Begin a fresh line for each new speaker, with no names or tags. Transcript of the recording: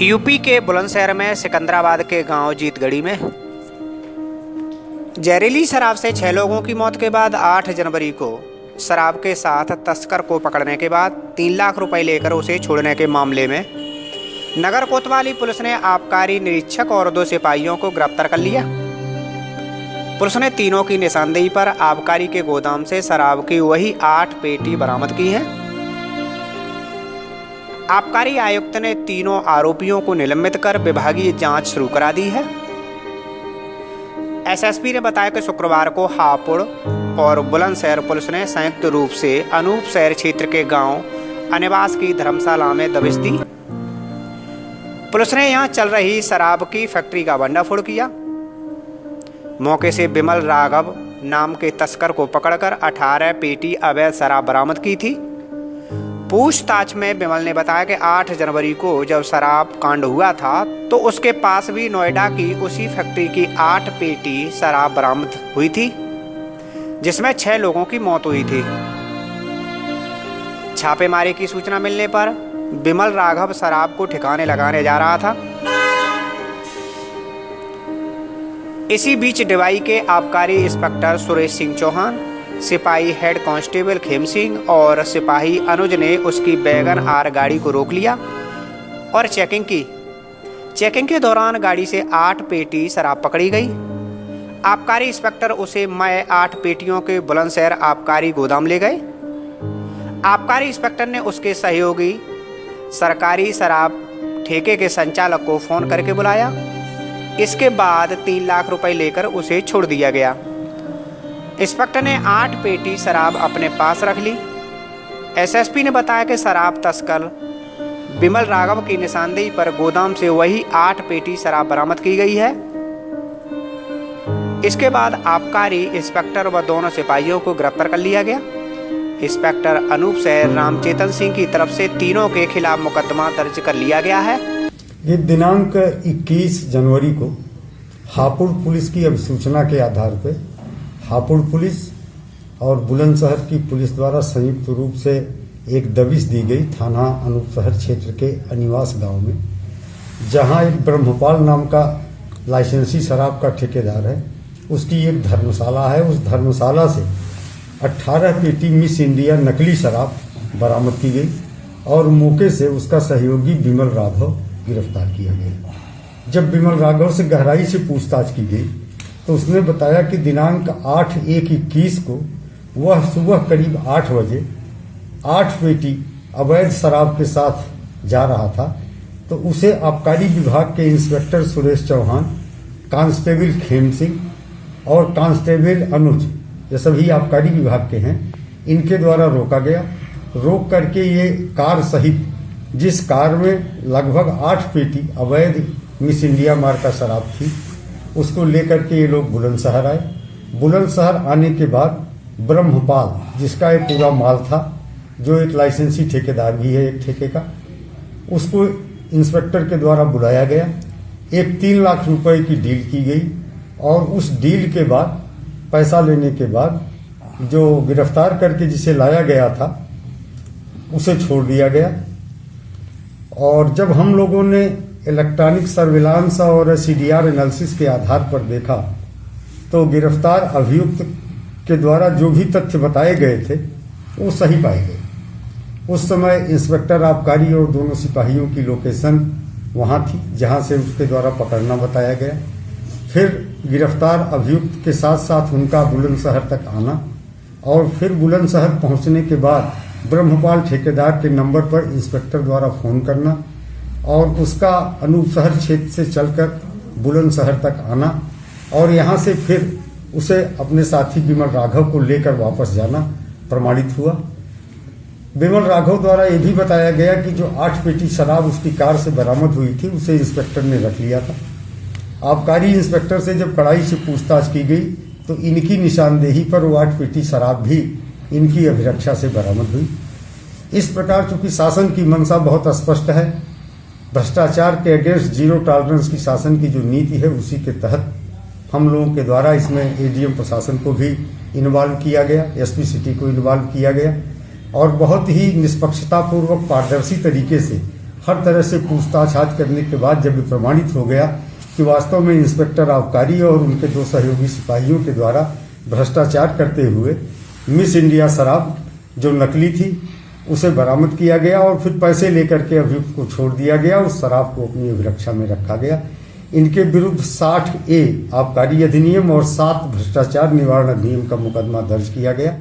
UP के बुलंदशहर में सिकंदराबाद के गांव जीतगढ़ी में जहरीली शराब से 6 लोगों की मौत के बाद 8 जनवरी को शराब के साथ तस्कर को पकड़ने के बाद 3 लाख रुपए लेकर उसे छोड़ने के मामले में नगर कोतवाली पुलिस ने आबकारी निरीक्षक और 2 सिपाहियों को गिरफ्तार कर लिया। पुलिस ने तीनों की निशानदेही पर आबकारी के गोदाम से शराब की वही 8 पेटी बरामद की हैं। आबकारी आयुक्त ने तीनों आरोपियों को निलंबित कर विभागीय जांच शुरू करा दी है। एसएसपी ने बताया कि शुक्रवार को हापुड़ और बुलंदशहर पुलिस ने संयुक्त रूप से अनूप शहर क्षेत्र के गांव अनिवास की धर्मशाला में दबिश दी। पुलिस ने यहां चल रही शराब की फैक्ट्री का भंडाफोड़ किया। मौके से विमल राघव नाम के तस्कर को पकड़कर 18 पेटी अवैध शराब बरामद की थी। पूछताछ में विमल ने बताया कि 8 जनवरी को जब शराब कांड हुआ था तो उसके पास भी नोएडा की उसी फैक्ट्री की 8 पेटी शराब बरामद हुई थी, जिसमें 6 लोगों की मौत हुई थी। छापेमारी की सूचना मिलने पर विमल राघव शराब को ठिकाने लगाने जा रहा था। इसी बीच डिवाई के आबकारी इंस्पेक्टर सुरेश सिंह चौहान, सिपाही हेड कांस्टेबल खेम सिंह और सिपाही अनुज ने उसकी वैगन आर गाड़ी को रोक लिया और चेकिंग की। चेकिंग के दौरान गाड़ी से 8 पेटी शराब पकड़ी गई। आबकारी इंस्पेक्टर उसे मय 8 पेटियों के बुलंदशहर आबकारी गोदाम ले गए। आबकारी इंस्पेक्टर ने उसके सहयोगी सरकारी शराब ठेके के संचालक को फोन करके बुलाया। इसके बाद 3 लाख रुपए लेकर उसे छोड़ दिया गया। इंस्पेक्टर ने 8 पेटी शराब अपने पास रख ली। एसएसपी ने बताया कि शराब तस्कर विमल राघव की निशानदेही पर गोदाम से वही 8 पेटी शराब बरामद की गई है। इसके बाद आबकारी इंस्पेक्टर व दोनों सिपाहियों को गिरफ्तार कर लिया गया। इंस्पेक्टर अनूप शहर रामचेतन सिंह की तरफ से तीनों के खिलाफ मुकदमा दर्ज कर लिया गया है।
ये दिनांक 21 जनवरी को हापुड़ पुलिस की अभिसूचना के आधार पर हापुड़ पुलिस और बुलंदशहर की पुलिस द्वारा संयुक्त रूप से एक दबिश दी गई थाना अनूप शहर क्षेत्र के अनिवास गांव में, जहां एक ब्रह्मपाल नाम का लाइसेंसी शराब का ठेकेदार है। उसकी एक धर्मशाला है। उस धर्मशाला से 18 पेटी मिस इंडिया नकली शराब बरामद की गई और मौके से उसका सहयोगी विमल राघव गिरफ्तार किया गया। जब विमल राघव से गहराई से पूछताछ की गई तो उसने बताया कि दिनांक 8/1/21 को वह सुबह करीब 8 बजे 8 पेटी अवैध शराब के साथ जा रहा था, तो उसे आबकारी विभाग के इंस्पेक्टर सुरेश चौहान, कांस्टेबल खेम सिंह और कांस्टेबल अनुज, ये सभी आबकारी विभाग के हैं, इनके द्वारा रोका गया। रोक करके ये कार सहित जिस कार में लगभग 8 पेटी अवैध मिस इंडिया मार का शराब थी, उसको लेकर के ये लोग बुलंदशहर आए। बुलंदशहर आने के बाद ब्रह्मपाल, जिसका ये पूरा माल था, जो एक लाइसेंसी ठेकेदार भी है एक ठेके का, उसको इंस्पेक्टर के द्वारा बुलाया गया। एक 3 लाख रुपए की डील की गई और उस डील के बाद पैसा लेने के बाद जो गिरफ्तार करके जिसे लाया गया था उसे छोड़ दिया गया। और जब हम लोगों ने इलेक्ट्रॉनिक सर्विलांस और सीडीआर एनालिसिस के आधार पर देखा तो गिरफ्तार अभियुक्त के द्वारा जो भी तथ्य बताए गए थे वो सही पाए गए। उस समय इंस्पेक्टर आबकारी और दोनों सिपाहियों की लोकेशन वहां थी जहां से उसके द्वारा पकड़ना बताया गया। फिर गिरफ्तार अभियुक्त के साथ साथ उनका बुलंदशहर तक आना और फिर बुलंदशहर पहुंचने के बाद ब्रह्मपाल ठेकेदार के नंबर पर इंस्पेक्टर द्वारा फोन करना और उसका अनूप शहर क्षेत्र से चलकर बुलंदशहर तक आना और यहां से फिर उसे अपने साथी विमल राघव को लेकर वापस जाना प्रमाणित हुआ। विमल राघव द्वारा यह भी बताया गया कि जो 8 पेटी शराब उसकी कार से बरामद हुई थी उसे इंस्पेक्टर ने रख लिया था। आबकारी इंस्पेक्टर से जब कड़ाई से पूछताछ की गई तो इनकी निशानदेही पर वो 8 पेटी शराब भी इनकी अभिरक्षा से बरामद हुई। इस प्रकार चूंकि शासन की मंशा बहुत स्पष्ट है, भ्रष्टाचार के अगेंस्ट जीरो टॉलरेंस की शासन की जो नीति है उसी के तहत हम लोगों के द्वारा इसमें एडीएम प्रशासन को भी इन्वॉल्व किया गया, एसपी सिटी को इन्वॉल्व किया गया और बहुत ही निष्पक्षतापूर्वक पारदर्शी तरीके से हर तरह से पूछताछ करने के बाद जब ये प्रमाणित हो गया कि वास्तव में इंस्पेक्टर आबकारी और उनके 2 सहयोगी सिपाहियों के द्वारा भ्रष्टाचार करते हुए मिस इंडिया शराब जो नकली थी उसे बरामद किया गया और फिर पैसे लेकर के अभियुक्त को छोड़ दिया गया। उस शराब को अपनी अभिरक्षा में रखा गया। इनके विरुद्ध 60A आबकारी अधिनियम और 7 भ्रष्टाचार निवारण अधिनियम का मुकदमा दर्ज किया गया।